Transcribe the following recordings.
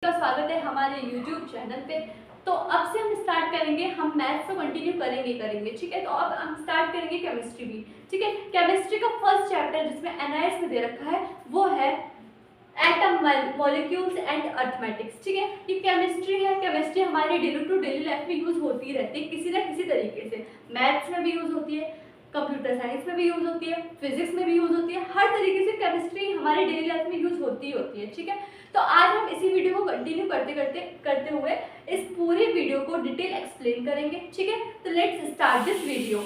का स्वागत है हमारे YouTube चैनल पे। तो अब से हम स्टार्ट करेंगे, हम मैथ्स तो कंटिन्यू करेंगे, ठीक है। तो अब हम स्टार्ट करेंगे केमिस्ट्री भी, ठीक है। केमिस्ट्री का फर्स्ट चैप्टर जिसमें एनआईएस में दे रखा है वो है एटम, मॉलिक्यूल्स एंड अर्थमेटिक्स, ठीक है। ये केमिस्ट्री है। केमिस्ट्री हमारे डेली टू डेली लाइफ में यूज होती रहती है किसी ना किसी तरीके से। मैथ्स में भी यूज होती है, कंप्यूटर साइंस में भी यूज होती है, फिजिक्स में भी यूज होती है, हर तरीके से केमिस्ट्री हमारे डेली लाइफ में यूज होती है, ठीक है। तो आज हम इसी वीडियो को कंटिन्यू करते हुए इस पूरे वीडियो को डिटेल एक्सप्लेन करेंगे, ठीक है। तो लेट्स स्टार्ट दिस वीडियो।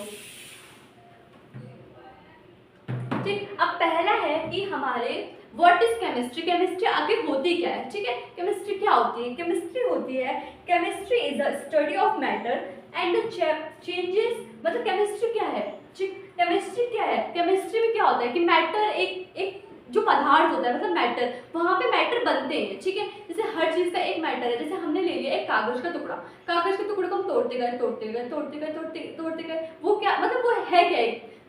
ठीक, अब पहला है कि हमारे व्हाट इज केमिस्ट्री, केमिस्ट्री आगे होती क्या है, ठीक है। केमिस्ट्री क्या होती है? केमिस्ट्री होती है, chemistry is a study of matter and the changes. मतलब केमिस्ट्री क्या है? केमिस्ट्री क्या है? केमिस्ट्री में क्या होता है कि मैटर एक जो पदार्थ होता है, मतलब मैटर, वहाँ पे मैटर बनते हैं, ठीक है। जैसे हर चीज़ का एक मैटर है। जैसे हमने ले लिया एक कागज का टुकड़ा, कागज के टुकड़े को हम तोड़ते गए, वो क्या मतलब वो है क्या?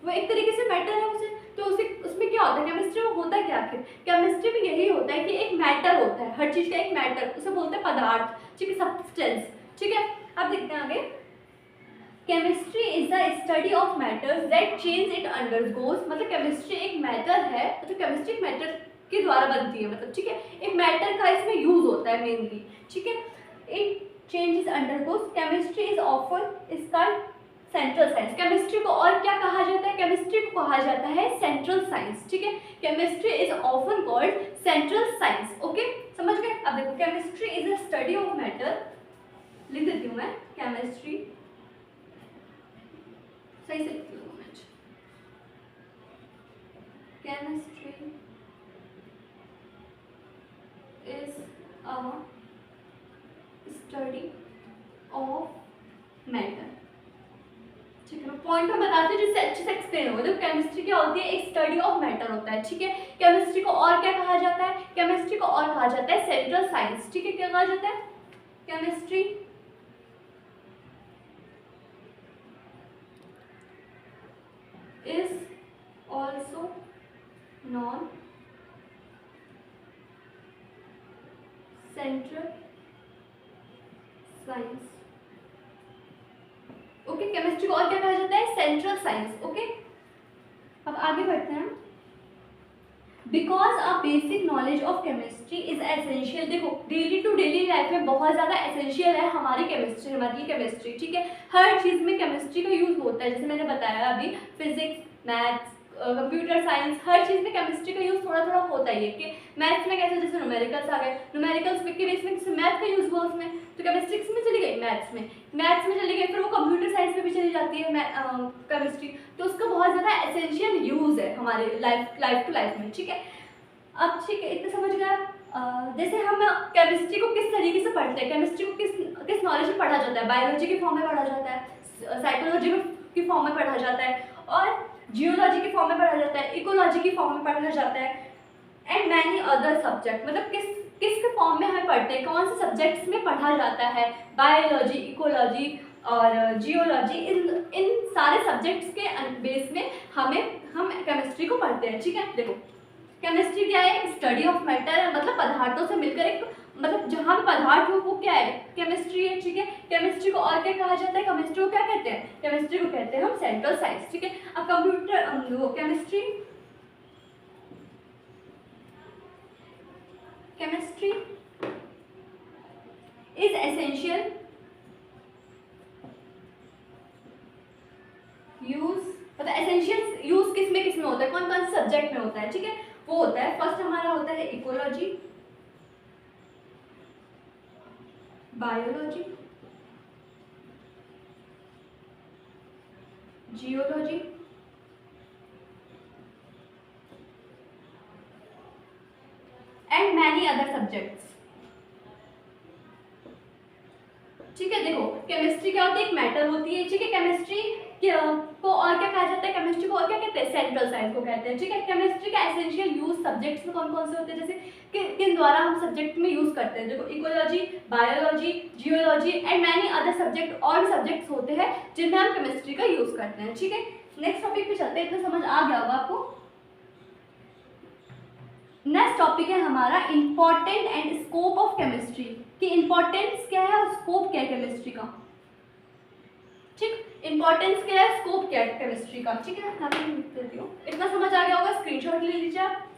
वो एक तरीके से मैटर है उसे। तो उसमें क्या होता है? केमिस्ट्री में होता है क्या आखिर? केमिस्ट्री में यही होता है कि एक मैटर होता है, हर चीज़ का एक मैटर, उसे बोलते हैं पदार्थ, ठीक है, सब्सटेंस, ठीक है। अब देखते हैं आगे। Chemistry is the study of matters that change it undergoes. मतलब केमिस्ट्री एक मैटर है, मतलब केमिस्ट्री एक मैटर के द्वारा बनती है, मतलब ठीक है, एक मैटर का इसमें यूज होता है मेनली, ठीक है। It changes undergoes. Chemistry is often इसका सेंट्रल साइंस। केमिस्ट्री को और क्या कहा जाता है? केमिस्ट्री को कहा जाता है सेंट्रल साइंस, ठीक है। Chemistry is often called central science, okay, समझ गए। अब देखो, chemistry is a study of matter, लिख देती हूँ मैं, केमिस्ट्री सही से लिख लो। Chemistry is a study of matter, ठीक है। मैं पॉइंट में बताती हूँ जिससे अच्छे से एक्सप्लेन होगा। तो केमिस्ट्री क्या होती है? एक स्टडी ऑफ मैटर होता है, ठीक है। केमिस्ट्री को और क्या कहा जाता है? केमिस्ट्री को और कहा जाता है सेंट्रल साइंस, ठीक है। क्या कहा जाता है? Chemistry is also known central science, okay. Chemistry को और क्या कहा जाता है? Central science, okay. अब आगे बढ़ते हैं। Because a basic knowledge of chemistry is essential. देखो, डेली टू डेली लाइफ में बहुत ज़्यादा एसेंशियल है हमारी केमिस्ट्री, ठीक है। हर चीज़ में केमिस्ट्री का यूज होता है, जैसे मैंने बताया अभी, फिजिक्स, मैथ्स, कंप्यूटर साइंस, हर चीज़ में केमिस्ट्री का यूज थोड़ा थोड़ा होता ही है। कि मैथ्स में कैसे, जैसे न्यूमेरिकल्स आ गए, न्यूमेरिकल्स के बेस में मैथ का यूज हुआ उसमें, तो केमिस्ट्री में चली गई, मैथ्स में चली गई, फिर वो कंप्यूटर साइंस में भी चली जाती है केमिस्ट्री। तो उसका बहुत ज़्यादा एसेंशियल यूज है हमारे लाइफ टू लाइफ में, ठीक है। अब ठीक है, इतना समझ गया। जैसे हम केमिस्ट्री को किस तरीके से पढ़ते हैं, केमिस्ट्री को किस नॉलेज में पढ़ा जाता है? बायोलॉजी के फॉर्म में पढ़ा जाता है, साइकोलॉजी की फॉर्म में पढ़ा जाता है, और जियोलॉजी के फॉर्म में पढ़ा जाता है, इकोलॉजी के फॉर्म में पढ़ा जाता है, एंड मैनी अदर सब्जेक्ट। मतलब किस फॉर्म में हम पढ़ते हैं, कौन से सब्जेक्ट्स में पढ़ा जाता है? बायोलॉजी, इकोलॉजी और जियोलॉजी, इन सारे सब्जेक्ट्स के बेस में हम केमिस्ट्री को पढ़ते हैं, ठीक है। देखो, केमिस्ट्री क्या है? स्टडी ऑफ मैटर है, मतलब पदार्थों से मिलकर एक, मतलब जहाँ भी पदार्थ हो वो क्या है? केमिस्ट्री है, ठीक है। केमिस्ट्री को और क्या कहा जाता है? केमिस्ट्री को क्या कहते हैं? केमिस्ट्री को कहते हैं हम सेंट्रल साइंस, ठीक है। अब केमिस्ट्री इज एसेंशियल यूज। मतलब एसेंशियल यूज किस में होता है, कौन कौन से सब्जेक्ट में होता है, ठीक है। वो होता है, फर्स्ट हमारा होता है ecology, biology, geology, and many other subjects, ठीक है। देखो, केमिस्ट्री क्या होती है? एक मैटर होती है, ठीक है। केमिस्ट्री को और क्या कहा जाता है? केमिस्ट्री को और क्या कहते हैं? सेंट्रल साइंस को कहते हैं, ठीक है। केमिस्ट्री का एसेंशियल यूज सब्जेक्ट्स में कौन कौन से होते हैं, जैसे किन द्वारा हम सब्जेक्ट में यूज करते हैं? देखो, ecology, biology, geology and many other subject, और सब्जेक्ट्स होते हैं जिनमें हम केमिस्ट्री का यूज करते हैं, ठीक है। नेक्स्ट टॉपिक पे चलते हैं। इतना समझ आ गया होगा आपको। नेक्स्ट टॉपिक है हमारा important and scope of chemistry, कि इम्पोर्टेंस क्या है और स्कोप क्या है केमिस्ट्री का। ठीक, इम्पोर्टेंस क्या है, स्कोप क्या है केमिस्ट्री का। ठीक है, यहाँ पे लिख देती हूँ। इतना समझ आ गया होगा, स्क्रीनशॉट ले लीजिए आप।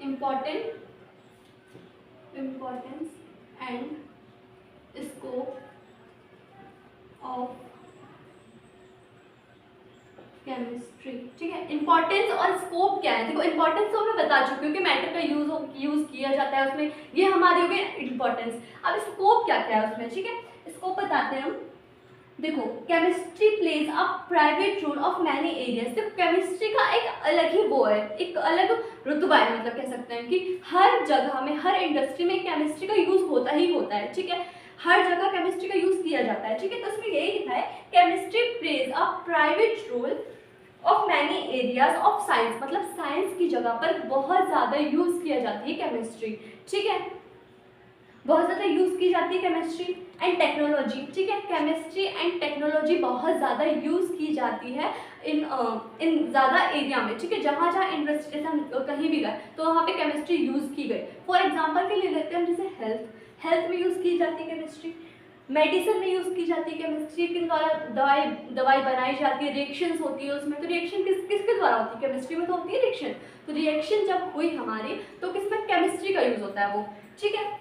Importance and scope of chemistry. ठीक है, इंपॉर्टेंस और स्कोप क्या है। देखो इंपॉर्टेंस तो मैं बता चुकी हूँ कि मैटर का यूज किया जाता है उसमें, ये हमारी हो गई इंपॉर्टेंस। अब स्कोप क्या क्या है उसमें। ठीक है, स्कोप बताते हैं हम। देखो, chemistry plays a private role of many areas. देखो केमिस्ट्री का एक अलग ही वो है, एक अलग रुतबा है, मतलब कह सकते हैं कि हर जगह में, हर इंडस्ट्री में केमिस्ट्री का यूज होता ही होता है। ठीक है, हर जगह केमिस्ट्री का यूज किया जाता है। ठीक है, तो इसमें यही लिखा है, chemistry plays a private role of many areas of science, मतलब साइंस की जगह पर बहुत ज़्यादा यूज किया जाती है केमिस्ट्री। ठीक है, बहुत ज़्यादा यूज की जाती है केमिस्ट्री एंड टेक्नोलॉजी। ठीक है, केमिस्ट्री एंड टेक्नोलॉजी बहुत ज़्यादा यूज की जाती है इन ज़्यादा एरिया में। ठीक है, जहाँ जहाँ इंडस्ट्री, जैसे हम कहीं भी गए तो वहाँ पे केमिस्ट्री यूज की गई। फॉर एग्जाम्पल के लिए लेते हैं हम, जैसे हेल्थ में यूज की जाती है केमिस्ट्री, मेडिसिन में यूज की जाती है केमिस्ट्री के द्वारा। दवाई बनाई जाती है, रिएक्शंस होती है उसमें, तो रिएक्शन किसके द्वारा होती है, केमिस्ट्री में तो होती है रिएक्शन। तो रिएक्शन जब हुई हमारी, तो किसमें केमिस्ट्री का यूज होता है वो। ठीक है,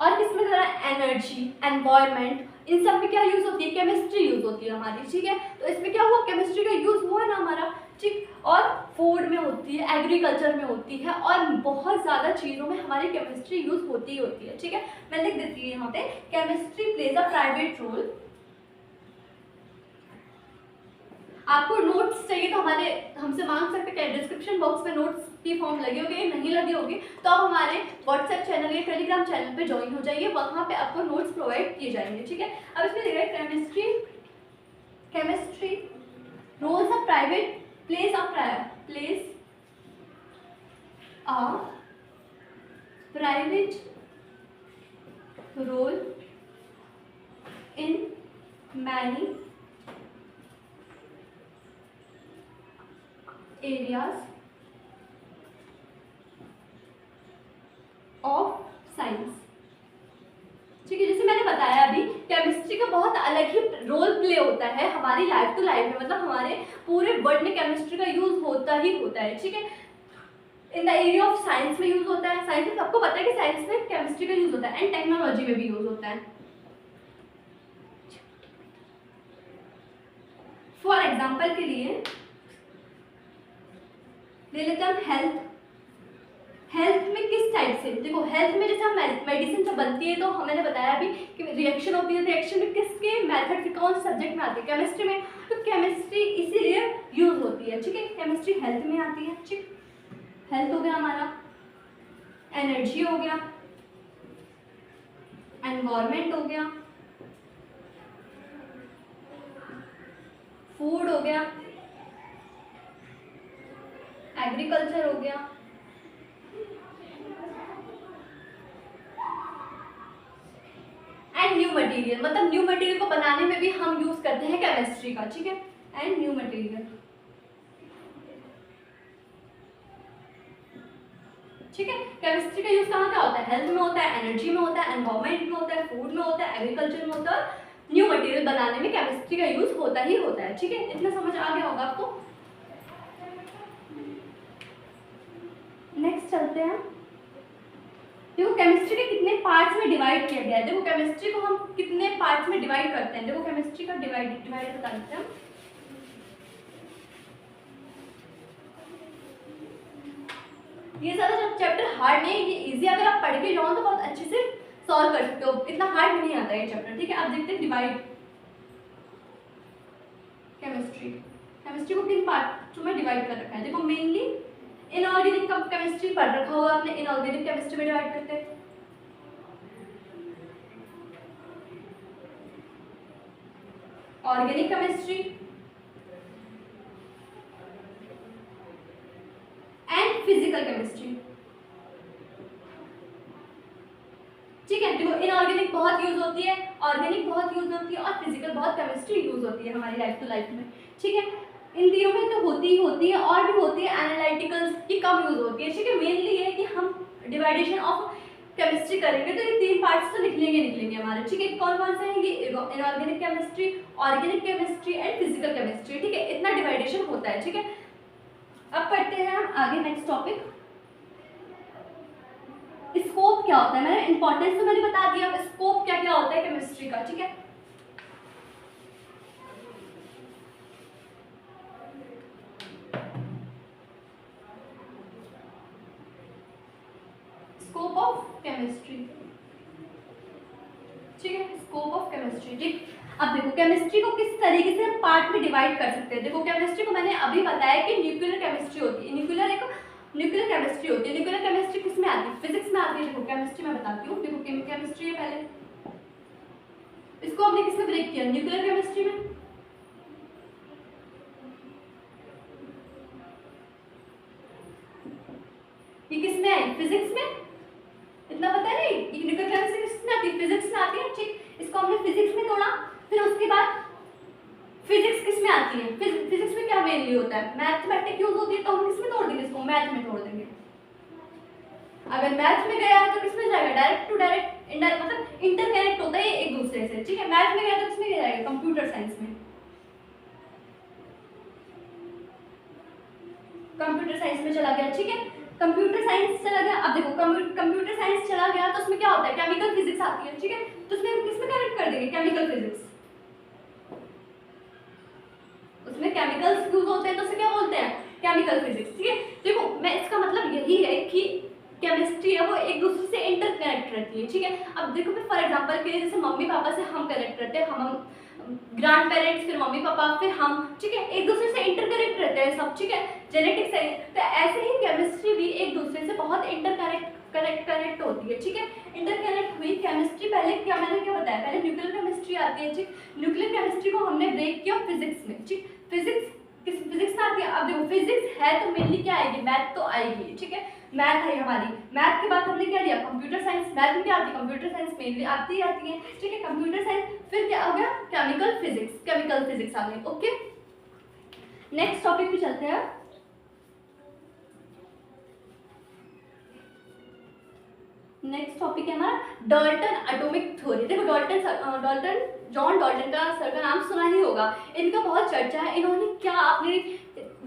और किसमें जरा एनर्जी, एनवायरनमेंट, इन सब में क्या यूज होती है, केमिस्ट्री यूज होती है हमारी। ठीक है, तो इसमें क्या हुआ, केमिस्ट्री का यूज हुआ ना हमारा। ठीक, और फूड में होती है, एग्रीकल्चर में होती है, और बहुत ज़्यादा चीज़ों में हमारी केमिस्ट्री यूज होती ही होती है। ठीक है, मैं लिख देती हूँ यहाँ पे, chemistry plays a private role. आपको नोट्स चाहिए तो हमारे हमसे मांग सकते हैं, डिस्क्रिप्शन बॉक्स में नोट्स की फॉर्म लगी होगी, नहीं लगी होगी तो आप हमारे व्हाट्सएप चैनल या टेलीग्राम चैनल पे ज्वाइन हो जाइए, वहाँ पे आपको नोट्स प्रोवाइड किए जाएंगे। ठीक है, अब इसमें लिखा है chemistry roles of private places a private role in many areas of science. ठीक है, जैसे मैंने बताया अभी, केमिस्ट्री का बहुत अलग ही रोल प्ले होता है हमारी लाइफ टू लाइफ में, मतलब हमारे पूरे वर्ल्ड में केमिस्ट्री का यूज होता ही होता है। ठीक है, in the area of science में यूज होता है, साइंस में सबको पता है कि साइंस में केमिस्ट्री का यूज होता है, एंड टेक्नोलॉजी में भी यूज होता है। फॉर एग्जाम्पल के लिए ले लेते हैं हेल्थ। हेल्थ में किस टाइप से, देखो हेल्थ में जैसे हम मेडिसिन जब बनती है तो मैंने बताया अभी कि रिएक्शन होती है, रिएक्शन में किसके मेथड से, कौन सब्जेक्ट में आती है, केमिस्ट्री में। तो केमिस्ट्री इसीलिए यूज होती है। ठीक है, केमिस्ट्री हेल्थ में आती है। ठीक, हेल्थ हो गया हमारा, एनर्जी हो गया, एनवायरमेंट हो गया, फूड हो गया, एग्रीकल्चर हो गया, एंड न्यू मटेरियल, मतलब न्यू मटेरियल को बनाने में भी हम यूज करते हैं केमिस्ट्री का। ठीक है, एंड न्यू मटेरियल। ठीक है, केमिस्ट्री का यूज कहाँ क्या होता है, हेल्थ में होता है, एनर्जी में होता है, एनवायरमेंट में होता है, फूड में होता है, एग्रीकल्चर में होता है, न्यू मटेरियल बनाने में केमिस्ट्री का यूज होता ही होता है। ठीक है, इतना समझ आ गया होगा आपको। नेक्स्ट चलते हैं। देखो केमिस्ट्री के कितने पार्ट्स में डिवाइड किया गया है। देखो केमिस्ट्री को हम कितने पार्ट्स में डिवाइड करते हैं। देखो केमिस्ट्री का डिवाइड बता देते हैं। ये सारा जब चैप्टर हार्ड नहीं है, ये इजी, अगर आप पढ़ के जाओ तो बहुत अच्छे से सॉल्व कर सकते हो, इतना हार्ड नहीं आता है ये चैप्टर। ठीक है, आप देखते हैं डिवाइड केमिस्ट्री को किन पार्ट में डिवाइड कर रखा है। देखो मेनली इनऑर्गेनिक केमिस्ट्री पढ़ रखा होगा आपने, इनऑर्गेनिक केमिस्ट्री में डिवाइड करते हैं। Organic chemistry and physical chemistry. ठीक है। देखो इनऑर्गेनिक बहुत यूज होती है, ऑर्गेनिक बहुत यूज होती है और फिजिकल बहुत केमिस्ट्री यूज होती है हमारी लाइफ टू लाइफ में, ठीक है। इन तीनों में तो होती ही होती है, और भी होती है एनालिटिकल्स की कम यूज होती है, ठीक है। मेनली ये है कि हम डिवाइडेशन ऑफ केमिस्ट्री करेंगे तो ये 3 पार्ट्स तो निकलेंगे हमारे, ठीक है। कौन कौन से हैं ये? Inorganic chemistry, organic chemistry and physical chemistry, ठीक है। इतना डिवाइडेशन होता है, ठीक है। अब पढ़ते हैं हम आगे नेक्स्ट टॉपिक, स्कोप क्या होता है। मैंने इंपॉर्टेंस तो मैंने बता दिया, स्कोप क्या क्या होता है केमिस्ट्री का, ठीक है। स्कोप ऑफ केमिस्ट्री, ठीक है, स्कोप ऑफ केमिस्ट्री, ठीक। अब देखो केमिस्ट्री को किस तरीके से हम पार्ट में डिवाइड कर सकते हैं। देखो केमिस्ट्री को मैंने अभी बताया कि न्यूक्लियर केमिस्ट्री होती है, न्यूक्लियर केमिस्ट्री होती है। न्यूक्लियर केमिस्ट्री किस में आती है? फिजिक्स में आती है। देखो केमिस्ट्री में बताती हूँ, देखो केमिस्ट्री है पहले, इसको हमने किस में ब्रेक किया? न्यूक्लियर केमिस्ट्री में। ये किस में आई? फिजिक्स में। इतना पता नहीं ये न्यूक्लियर केमिस्ट्री किस में आती है? फिजिक्स में आती है, ठीक। इसको हमने फिजिक्स में तोड़ा, फिर उसके बाद फिजिक्स किस में आती है? फिजिक्स में क्या मेनली होता है? मैथमेटिक यूज होती है, तो हम किस में तोड़ देंगे इसको? मैथ में तोड़ देंगे। अगर मैथ में गया तो किस में जाएगा? डायरेक्ट टू डायरेक्ट, इनडायरेक्ट मतलब इंटरकनेक्ट होता है एक दूसरे से, ठीक है। मैथ में गया तो किसमें जाएगा? कंप्यूटर साइंस में। कंप्यूटर साइंस में चला गया, ठीक है। कंप्यूटर साइंस चला गया। अब देखो कंप्यूटर साइंस चला गया तो उसमें क्या होता है? केमिकल फिजिक्स आती है, ठीक है। तो उसमें किसमें कनेक्ट कर देंगे? Chemical physics. उसमें केमिकल्स यूज होते हैं तो उसे क्या बोलते हैं? केमिकल फिजिक्स, ठीक है। देखो मैं इसका मतलब यही है कि केमिस्ट्री है वो एक दूसरे से इंटरकनेक्ट रहती है, ठीक है। अब देखो मैं फॉर एग्जांपल के लिए जैसे मम्मी पापा से हम कनेक्ट रहते हैं, हम ग्रैंड पेरेंट्स, फिर मम्मी पापा, फिर हम, ठीक है। एक दूसरे से इंटरकनेक्ट रहते हैं सब, ठीक है। जेनेटिक्स है तो ऐसे ही केमिस्ट्री भी एक दूसरे से बहुत कनेक्ट होती है, ठीक है। इंटरकनेक्ट हुई केमिस्ट्री। पहले क्या मैंने क्या बताया? पहले न्यूक्लियर केमिस्ट्री आती है, ठीक। न्यूक्लियर केमिस्ट्री को हमने ब्रेक किया फिजिक्स में, ठीक। फिजिक्स में आती है। अब देखो फिजिक्स है तो मेनली क्या आएगी? मैथ तो आएगी, ठीक है। मैथ है हमारी, मैथ के बाद हमने क्या लिया? Computer science. मैथ में क्या आती है? कंप्यूटर साइंस मेनली आती है, ठीक है। कंप्यूटर साइंस, फिर क्या हो गया? केमिकल फिजिक्स आ गई, ओके। नेक्स्ट टॉपिक पे चलते हैं। नेक्स्ट टॉपिक है हमारा डाल्टन एटॉमिक थ्योरी। देखो जॉन डाल्टन का सर का नाम सुना ही होगा, इनका बहुत चर्चा है। इन्होंने क्या अपनी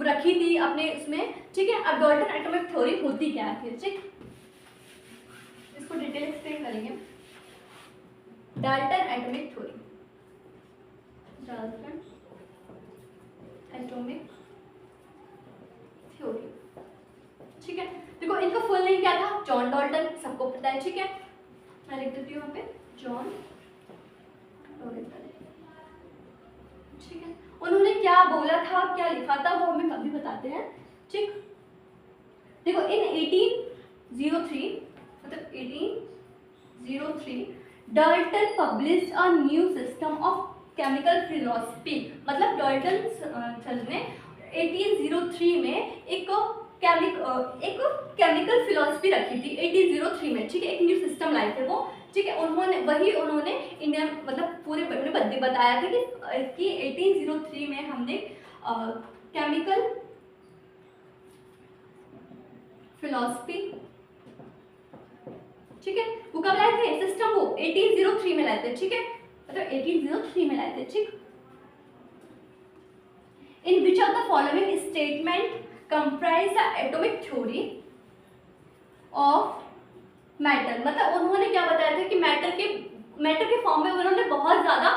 रखी थी अपने उसमें, ठीक है। अब डाल्टन एटॉमिक थ्योरी होती क्या है, ठीक, इसको डिटेल एक्सप्लेन करेंगे। Dalton atomic theory, Dalton atomic theory, ठीक है। देखो इनका फुल नेम क्या था? जॉन डाल्टन, सबको पता है, ठीक है। मैं लिख देती हूँ यहाँ पे जॉन डाल्टन, ठीक है। उन्होंने क्या बोला था, क्या लिखा था, वो हमें कभी बताते हैं, ठीक। देखो इन 1803 मतलब 1803 Dalton published a new system of chemical philosophy. मतलब डाल्टन सर ने 1803 में एक केमिकल फिलॉसफी रखी थी 1803 में, ठीक है। एक न्यू सिस्टम लाए थे वो, ठीक है। उन्होंने इंडिया मतलब पूरे बताया था कि 1803 में हमने केमिकल फिलॉसफी, ठीक है, वो कब लाए थे? सिस्टम वो 1803 में लाए थे, ठीक है। मतलब 1803 में लाए थे, ठीक। In which of the following statement comprise the atomic theory of matter. मतलब उन्होंने क्या बताया था कि मैटर के फॉर्म में उन्होंने बहुत ज़्यादा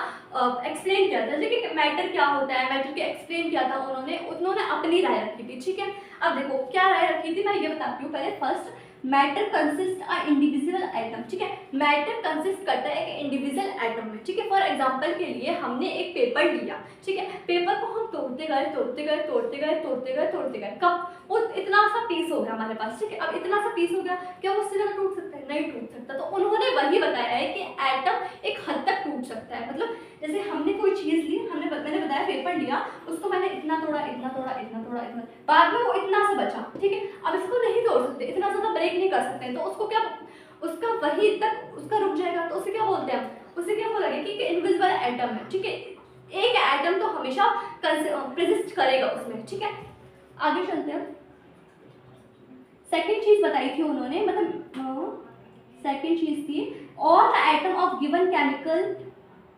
एक्सप्लेन किया था, ठीक है। मैटर क्या होता है, मैटर के एक्सप्लेन किया था उन्होंने अपनी राय रखी थी, ठीक है। अब देखो क्या राय रखी थी, मैं ये बताती हूँ पहले। First, matter consist a individual atom, ठीक है। मैटर कंसिस्ट करता है एक इंडिविजुअल एटम में, ठीक है। फॉर एग्जांपल के लिए हमने एक पेपर लिया, ठीक है। पेपर को हम तोड़ते गए कब वो इतना सा पीस हो गया हमारे पास, ठीक है। अब इतना सा पीस हो गया, क्या वो उससे ज़्यादा टूट सकता है? नहीं टूट सकता। तो उन्होंने वही बताया है कि एटम एक हद तक टूट सकता है। मतलब जैसे हमने कोई चीज़ ली, मैंने बताया पेपर लिया, उसको मैंने इतना तोड़ा, बाद में वो इतना सा बचा, ठीक है। अब इसको नहीं तोड़ सकते, इतना ज़्यादा ब्रेक नहीं कर सकते, तो उसको क्या उसका वही तक उसका रुक जाएगा तो उसे क्या बोलते हैं, उसे क्या बोला गया कि इनविजिबल एटम है, ठीक है। एक एटम तो हमेशा प्रेजिस्ट करेगा उसमें, ठीक है। आगे चलते हैं। सेकंड चीज बताई थी उन्होंने, मतलब सेकंड चीज थी all the atom of given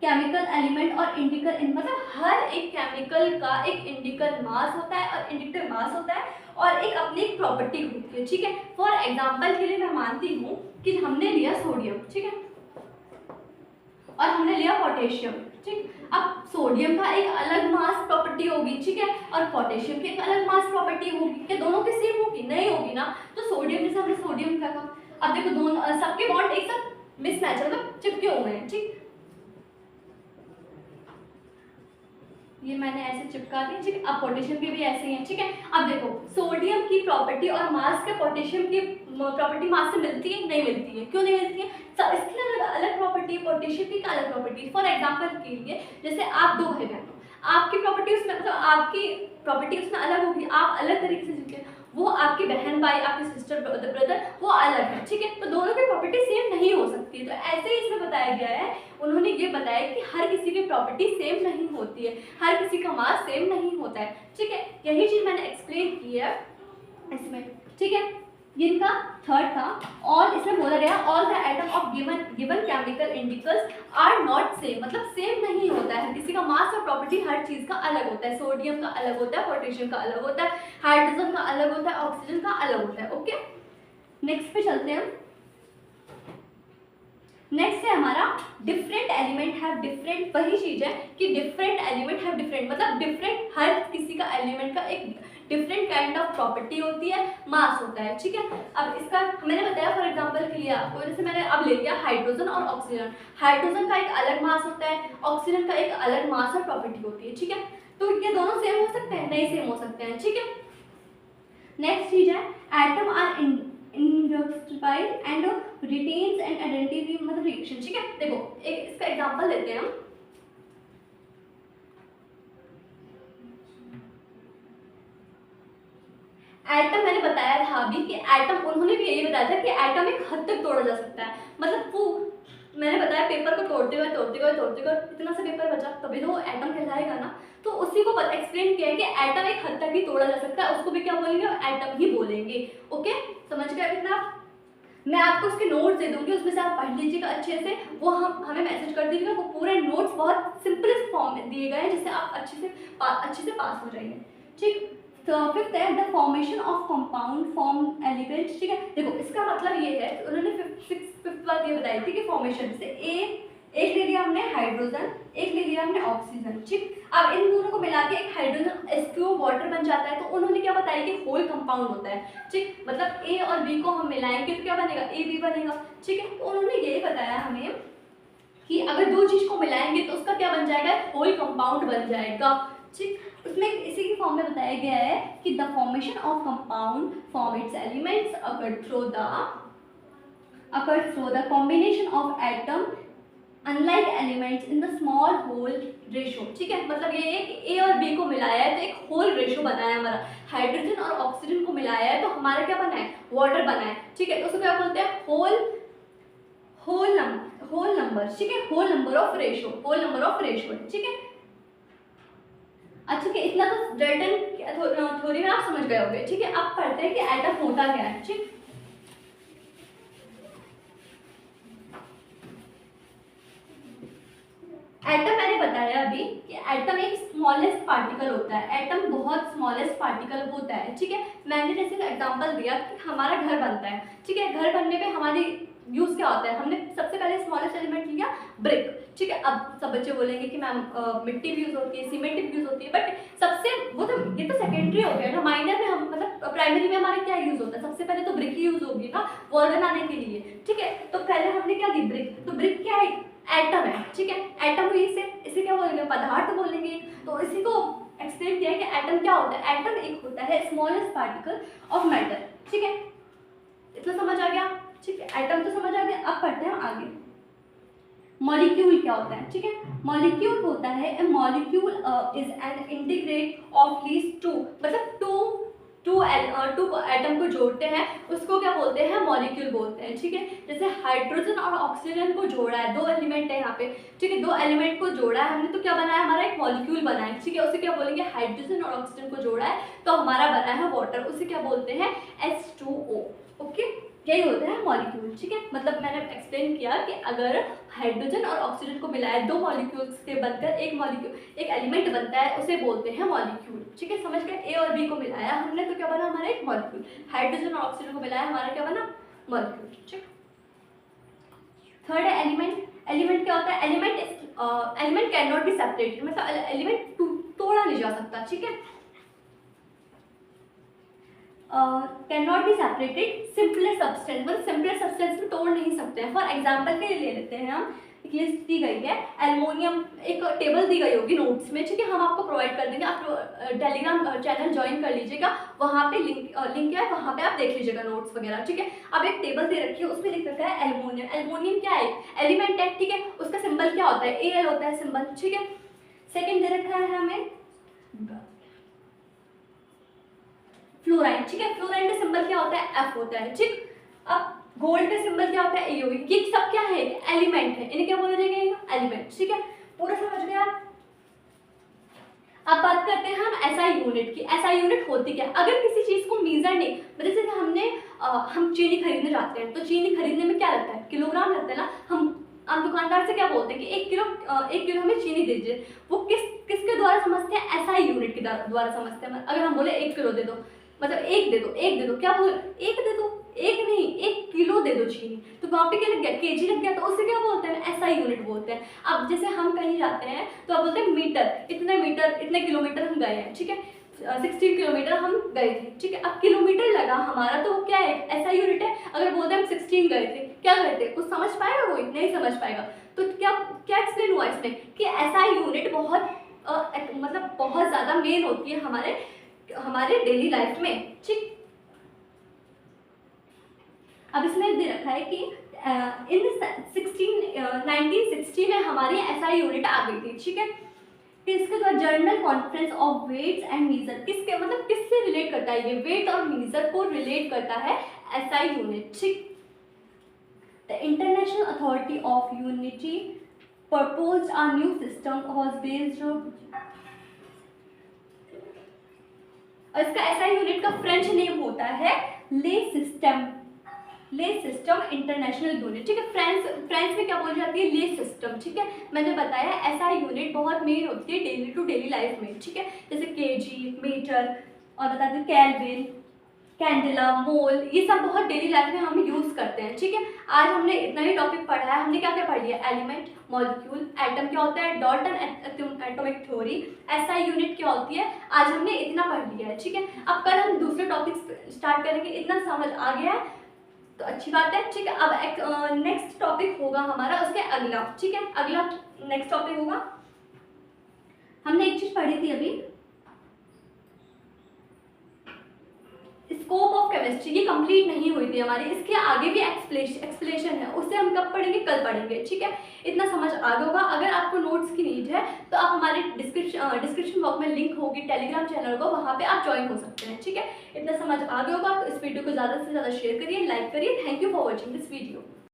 chemical element और इंडिकल, मतलब हर एक केमिकल का एक इंडिकल मास होता है और इंडिकल मास होता है और एक अपनी एक प्रॉपर्टी होती है, ठीक है। फॉर एग्जांपल के लिए मैं मानती हूँ कि हमने लिया सोडियम, ठीक है, और हमने लिया पोटेशियम, ठीक। अब सोडियम का एक अलग मास प्रॉपर्टी होगी, ठीक है, और पोटेशियम की एक अलग मास प्रॉपर्टी होगी, क्या दोनों की सेम होगी? नहीं होगी ना। तो सोडियम जैसे हमने सोडियम रखा, अब देखो दोनों सबके बॉन्ड एक साथ मिसमैच मतलब चिपके हुए हैं, ठीक। ये मैंने ऐसे चिपका दी, ठीक। अब पोटेशियम के भी ऐसे ही हैं, ठीक है। अब देखो सोडियम की प्रॉपर्टी और मास के पोटेशियम की प्रॉपर्टी मास से मिलती है? नहीं मिलती है। क्यों नहीं मिलती है? इसकी अलग अलग प्रॉपर्टी है, पोटेशियम की अलग प्रॉपर्टी। फॉर एग्जांपल के लिए जैसे आप दो भाई बहन, आपकी प्रॉपर्टी उसमें मतलब आपकी प्रॉपर्टी उसमें अलग होगी, आप अलग तरीके से जीते, वो आपकी बहन भाई, आपकी सिस्टर ब्रदर वो अलग है, ठीक है। तो दोनों की प्रॉपर्टी सेम नहीं हो सकती। तो ऐसे ही इसमें बताया गया है, उन्होंने ये बताया कि हर किसी की प्रॉपर्टी सेम नहीं होती है, हर किसी का मास सेम नहीं होता है, ठीक है। यही चीज मैंने एक्सप्लेन की है इसमें, ठीक है। ये इनका थर्ड था। और इसमें बोला गया all the atom of given chemical इंडिकल्स आर नॉट सेम, मतलब सेम नहीं होता है, किसी का मास और प्रॉपर्टी हर चीज का अलग होता है। सोडियम का अलग होता है, पोटेशियम का अलग होता है, हाइड्रोजन का अलग होता है, ऑक्सीजन का अलग होता है, ओके। नेक्स्ट पे चलते हैं। नेक्स्ट है हमारा डिफरेंट एलिमेंट हैव डिफरेंट, वही चीज है कि डिफरेंट एलिमेंट हैव डिफरेंट, मतलब डिफरेंट हर किसी का एलिमेंट का एक डिफरेंट काइंड ऑफ प्रॉपर्टी होती है, मास होता है, ठीक है। अब इसका मैंने बताया फॉर एग्जांपल के लिए आपको, जैसे मैंने अब ले लिया हाइड्रोजन और ऑक्सीजन। हाइड्रोजन का एक अलग मास होता है, ऑक्सीजन का एक अलग मास और प्रॉपर्टी होती है, ठीक है। तो ये दोनों सेम हो सकते हैं? नहीं सेम हो सकते हैं, ठीक है। नेक्स्ट चीज है atom are indestructible and retains and identity, मतलब रिएक्शन, ठीक है। देखो एक इसका एग्जांपल लेते हैं हम। एटम मैंने बताया था अभी कि एटम, उन्होंने भी यही बताया था कि एटम एक हद तक तोड़ा जा सकता है, मतलब वो मैंने बताया पेपर को तोड़ते हुए इतना सा पेपर बचा, तभी तो वो एटम कहलाएगा ना। तो उसी को एक्सप्लेन किया है कि एटम एक हद तक ही तोड़ा जा सकता है, उसको भी क्या बोलेंगे? एटम ही बोलेंगे, ओके। समझ गए कितना? मैं आपको उसके नोट्स दे दूंगी, उसमें से आप पढ़ लीजिएगा अच्छे से, वो हमें मैसेज कर दीजिएगा। वो पूरे नोट्स बहुत सिंपलेस्ट फॉर्म में दिए गए हैं, जिससे आप अच्छे से पास हो जाएंगे, ठीक। तो फिफ्थ है the formation of compound form elements, ठीक है। देखो इसका मतलब ये है, उन्होंने फिफ्थ बात ये बताई थी कि फॉर्मेशन से एक ले लिया हमने हाइड्रोजन, एक ले लिया हमने ऑक्सीजन, ठीक। अब इन दोनों को मिला के एक हाइड्रोजन H2O वाटर बन जाता है। तो उन्होंने क्या बताया कि होल कंपाउंड होता है, ठीक। मतलब A और B को हम मिलाएंगे तो क्या बनेगा? AB बनेगा, ठीक है। तो उन्होंने यही बताया हमें कि अगर दो चीज को मिलाएंगे तो उसका क्या बन जाएगा? होल कंपाउंड बन जाएगा, ठीक। उसमें इसी के फॉर्म में बताया गया है कि the formation of compound form its elements occur through the combination of atom unlike elements in the small whole ratio, ठीक है। मतलब ये है कि ए और बी को मिलाया है तो एक होल रेशो बना है हमारा, हाइड्रोजन और ऑक्सीजन को मिलाया है तो हमारा क्या बना है? वाटर बना है, ठीक है। तो उसको क्या बोलते हैं? होल नंबर, ठीक है। होल नंबर ऑफ रेशो, ठीक है। अच्छा, ठीक है, इतना तो डाल्टन थ्योरी में आप समझ गए होंगे, ठीक है। अब पढ़ते हैं कि एटम होता क्या है, ठीक। एटम मैंने बताया अभी कि एटम एक स्मॉलेस्ट पार्टिकल होता है, एटम बहुत स्मॉलेस्ट पार्टिकल होता है, ठीक है। मैंने जैसे एग्जांपल दिया कि हमारा घर बनता है, ठीक है। घर बनने पे हमारी यूज क्या होता है? हमने सबसे पहले स्मॉलेस्ट एलिमेंट लिया ब्रिक, ठीक है। अब सब बच्चे बोलेंगे कि मैम मिट्टी भी यूज होती है, सीमेंट भी यूज होती है, बट सबसे वो तो ये तो सेकेंडरी हो गया ना। माइनर में हम मतलब प्राइमरी में हमारे क्या यूज होता है? सबसे पहले तो ब्रिक ही यूज होगी ना वॉल बनाने के लिए, ठीक है। तो पहले हमने क्या दी? ब्रिक। तो ब्रिक क्या है? एटम है, ठीक है। एटम इसे क्या बोलेंगे? पदार्थ बोलेंगे। तो इसी को एक्सप्लेन किया है कि एटम क्या होता है? एटम एक होता है स्मॉलेस्ट पार्टिकल ऑफ मैटर, ठीक है। इतना समझ आ गया, ठीक है। एटम तो समझ आ गया। अब पढ़ते हैं आगे मॉलिक्यूल क्या होता है, ठीक है। मॉलिक्यूल होता है a molecule is an integrate of least two, मतलब टू एटम को जोड़ते हैं उसको क्या बोलते हैं, मॉलिक्यूल बोलते हैं, ठीक है। जैसे हाइड्रोजन और ऑक्सीजन को जोड़ा है, दो एलिमेंट है यहाँ पे, ठीक है, दो एलिमेंट को जोड़ा है हमने तो क्या बना है, हमारा एक मॉलिक्यूल बना है, ठीक है। उसे क्या बोलेंगे, हाइड्रोजन और ऑक्सीजन को जोड़ा है तो हमारा बना है वाटर, उसे क्या बोलते हैं, H2O, ओके। यही होता है मॉलिक्यूल, ठीक है। मतलब मैंने एक्सप्लेन किया कि अगर हाइड्रोजन और ऑक्सीजन को मिलाया, दो मॉलिक्यूल्स के बनकर एक एलिमेंट बनता है, उसे बोलते हैं मॉलिक्यूल, ठीक है। समझ गए, ए और बी को मिलाया हमने तो क्या बना, हमारा एक मॉलिक्यूल। हाइड्रोजन और ऑक्सीजन को मिलाया, हमारा क्या बना, मॉलिक्यूल, ठीक। थर्ड है एलिमेंट क्या होता है, element can not be separated, मतलब एलिमेंट तोड़ा नहीं जा सकता, ठीक है। Can not be separated, simpler substance, मतलब सिंपलर सब्सटेंस में तोड़ नहीं सकते हैं। फॉर एग्जाम्पल के लिए ले लेते हैं हम, एक लिस्ट दी गई है, एल्युमिनियम, एक टेबल दी गई होगी नोट्स में, ठीक है, हम आपको प्रोवाइड कर देंगे, आप टेलीग्राम चैनल ज्वाइन कर लीजिएगा, वहाँ पे लिंक है, वहाँ पे आप देख लीजिएगा नोट्स वगैरह, ठीक है। अब एक टेबल दे रखी है, उसमें लिख रखा है एल्युमिनियम। एल्युमिनियम क्या है, एलिमेंट है, ठीक है, उसका सिंबल क्या होता है, Al होता है सिंबल, ठीक है। सेकेंड दे रखा है हमें फ्लोराइन, ठीक है, फ्लोराइन का सिंबल क्या होता है, F होता है, ठीक। अब गोल्ड का सिंबल क्या होता है, AO, ये सब क्या है, एलिमेंट है, इन्हें क्या बोला जाएगा, एलिमेंट, ठीक है। पूरा समझ गए आप। अब बात करते हैं हम SI यूनिट की। SI यूनिट होती क्या, अगर किसी चीज को मीजर नहीं, मतलब जैसे हम चीनी खरीदने जाते हैं तो चीनी खरीदने में क्या लगता है, किलोग्राम लगता है ना, हम दुकानदार से क्या बोलते हैं कि 1 किलो हमें चीनी दीजिए, वो किसके द्वारा समझते हैं, SI यूनिट के द्वारा समझते हैं। अगर हम बोले 1 किलो दे दो, मतलब एक दे दो, क्या बोल, एक दे दो, एक नहीं 1 किलो दे दो चीनी, तो वहाँ पे क्या लग गया, केजी लग गया, तो उससे क्या बोलते हैं, SI यूनिट बोलते हैं। अब जैसे हम कहीं जाते हैं तो आप बोलते हैं मीटर, इतने किलोमीटर हम गए हैं, ठीक है, 16 किलोमीटर हम गए थे, ठीक है। अब किलोमीटर लगा हमारा, तो वो क्या है, SI यूनिट है। अगर बोलते हैं हम 16 गए थे, क्या गए थे, कुछ समझ पाएगा, कोई नहीं समझ पाएगा। तो क्या एक्सप्लेन हुआ इसमें कि SI यूनिट मतलब बहुत ज़्यादा मेन होती है हमारे डेली लाइफ में, ठीक। अब इसमें दे रखा है कि इन 1960 में हमारी SI यूनिट आ गई थी, ठीक है। फिर इसके बाद general conference of weights and measure, किससे रिलेट करता है, ये वेट और मीजर को रिलेट करता है SI यूनिट, ठीक। The international authority of unity proposed a new system was based और इसका SI यूनिट का फ्रेंच नेम होता है ले सिस्टम इंटरनेशनल यूनिट, ठीक है। फ्रेंच में क्या बोली जाती है, ले सिस्टम, ठीक है। मैंने बताया SI यूनिट बहुत मेन होती है डेली टू डेली लाइफ में, ठीक है। जैसे केजी, मीटर और बता दें केल्विन, कैंडेला, मोल, ये सब बहुत डेली लाइफ में हम यूज़ करते हैं, ठीक है। आज हमने इतना ही टॉपिक पढ़ा है, हमने क्या क्या पढ़ लिया, एलिमेंट, मॉलिक्यूल, एटम क्या होता है, Dalton atomic theory, SI unit क्या होती है, आज हमने इतना पढ़ लिया है, ठीक है। अब कल हम दूसरे टॉपिक स्टार्ट करेंगे, इतना समझ आ गया है तो अच्छी बात है, ठीक है। अब एक नेक्स्ट टॉपिक होगा हमारा, उसके अगला, ठीक है, अगला नेक्स्ट टॉपिक होगा, हमने एक चीज़ पढ़ी थी अभी, स्कोप ऑफ केमिस्ट्री, ये कंप्लीट नहीं हुई थी हमारी, इसके आगे भी एक्सप्लेनेशन है, उससे हम कब पढ़ेंगे, कल पढ़ेंगे, ठीक है। इतना समझ आ गया होगा। अगर आपको नोट्स की नीड है तो आप हमारे डिस्क्रिप्शन बॉक्स में लिंक होगी टेलीग्राम चैनल को, वहाँ पे आप ज्वाइन हो सकते हैं, ठीक है। इतना समझ आ गया होगा तो इस वीडियो को ज़्यादा से ज़्यादा शेयर करिए, लाइक करिए। Thank you for watching this video.